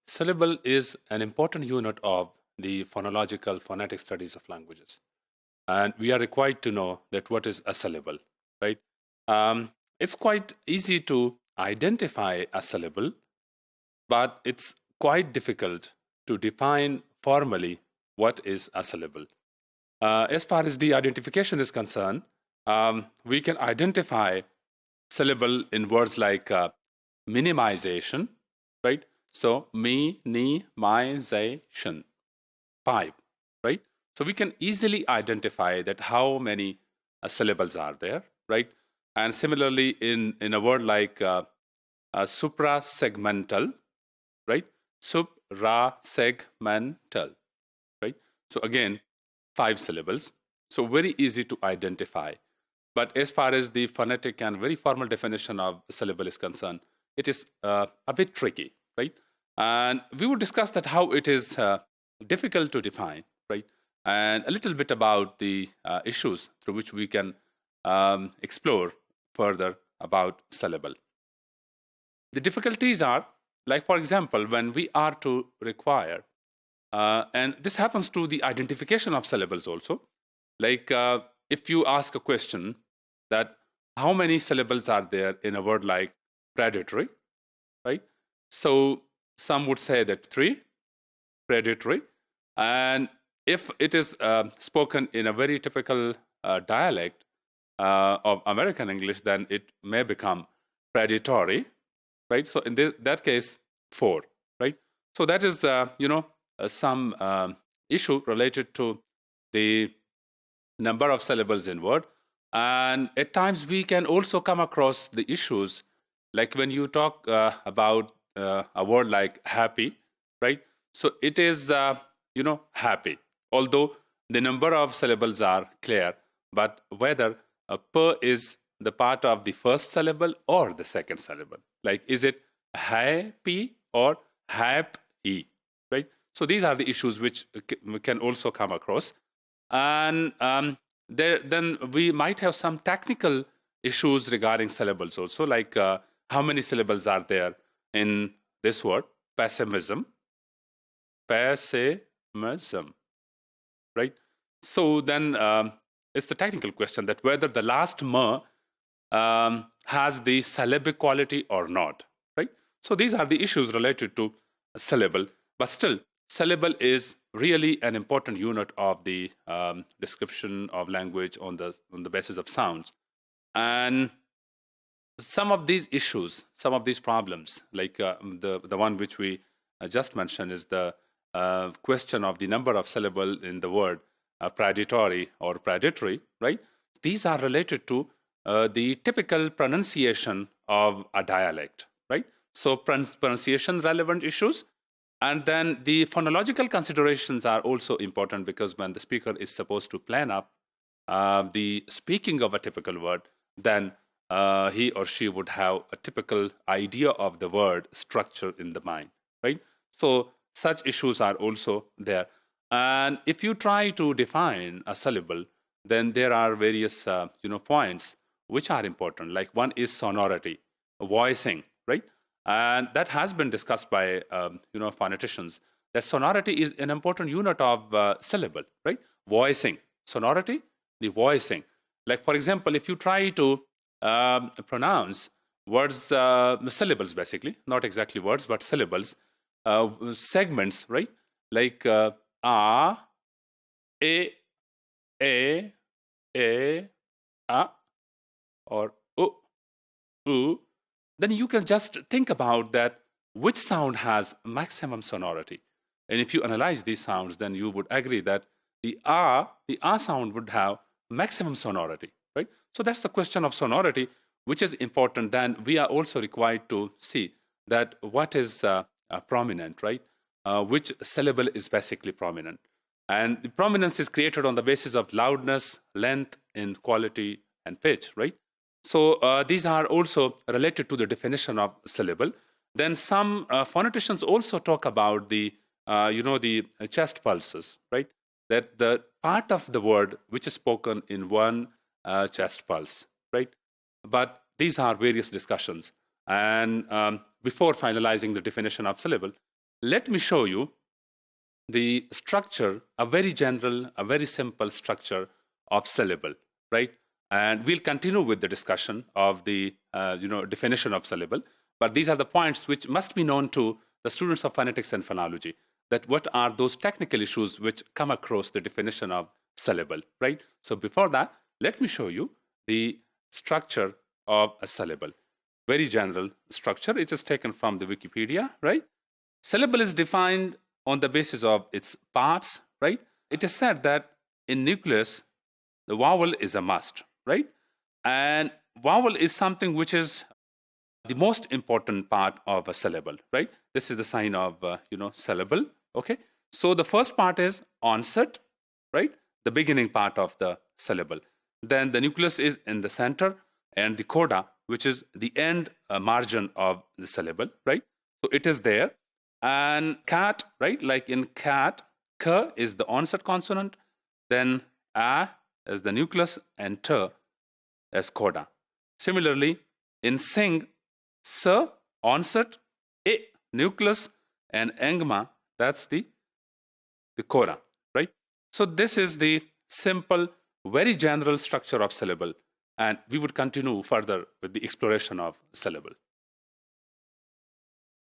Syllable is an important unit of the phonological phonetic studies of languages. And we are required to know that what is a syllable, right? It's quite easy to identify a syllable, but it's quite difficult to define formally what is a syllable. As far as the identification is concerned, we can identify syllable in words like minimization, right? So minimization, 5, right? So we can easily identify that how many syllables are there, right? And similarly, in a word like suprasegmental, right? Suprasegmental, right? So again, 5 syllables. So very easy to identify. But as far as the phonetic and very formal definition of syllable is concerned, it is a bit tricky, right? And we will discuss that how it is difficult to define, right? And a little bit about the issues through which we can explore further about syllable. The difficulties are, like for example, when we are to require, and this happens to the identification of syllables also, like if you ask a question that how many syllables are there in a word like predatory, right? So some would say that 3, predatory. And if it is spoken in a very typical dialect of American English, then it may become predatory, right? So in that case, 4, right? So that is, some issue related to the number of syllables in word. And at times we can also come across the issues, like when you talk about a word like happy, right? So it is, happy, although the number of syllables are clear, but whether per is the part of the first syllable or the second syllable. Like, is it happy or happy, right? So these are the issues which can also come across. And then we might have some technical issues regarding syllables also, like how many syllables are there in this word, pessimism, right? So then it's the technical question that whether the last m has the syllabic quality or not, right? So these are the issues related to a syllable, but still, syllable is really an important unit of the description of language on the basis of sounds. And some of these issues, some of these problems, like the one which we just mentioned, is the question of the number of syllable in the word predatory or predatory, right? These are related to the typical pronunciation of a dialect, right? So pronunciation relevant issues. And then the phonological considerations are also important, because when the speaker is supposed to plan up the speaking of a typical word, then he or she would have a typical idea of the word structure in the mind, right? So such issues are also there. And if you try to define a syllable, then there are various points which are important. Like one is sonority, voicing, right? And that has been discussed by phoneticians, that sonority is an important unit of syllable, right? Voicing, sonority, the voicing. Like for example, if you try to pronounce words, syllables basically, not exactly words, but syllables, segments, right? Like a, a, a, or u, then you can just think about that which sound has maximum sonority. And if you analyze these sounds, then you would agree that the a sound would have maximum sonority, right? So that's the question of sonority, which is important. Then we are also required to see that what is prominent, right? Which syllable is basically prominent. And the prominence is created on the basis of loudness, length, and quality and pitch, right? So these are also related to the definition of syllable. Then some phoneticians also talk about the chest pulses, right? That the part of the word which is spoken in one chest pulse, right? But these are various discussions. And before finalizing the definition of syllable, let me show you the structure, a very general, a very simple structure of syllable, right? And we'll continue with the discussion of the definition of syllable. But these are the points which must be known to the students of phonetics and phonology, that what are those technical issues which come across the definition of syllable, right? So before that, let me show you the structure of a syllable. Very general structure. It is taken from the Wikipedia, right? Syllable is defined on the basis of its parts, right? It is said that in nucleus, the vowel is a must, right? And vowel is something which is the most important part of a syllable, right? This is the sign of, syllable, okay? So the first part is onset, right? The beginning part of the syllable. Then the nucleus is in the center, and the coda, which is the end margin of the syllable, right? So it is there. And cat, right? Like in cat, k is the onset consonant, then a is the nucleus, and t as coda. Similarly, in sing, s, onset, a, nucleus, and engma, that's the coda, right? So this is the simple, very general structure of syllable. And we would continue further with the exploration of syllable.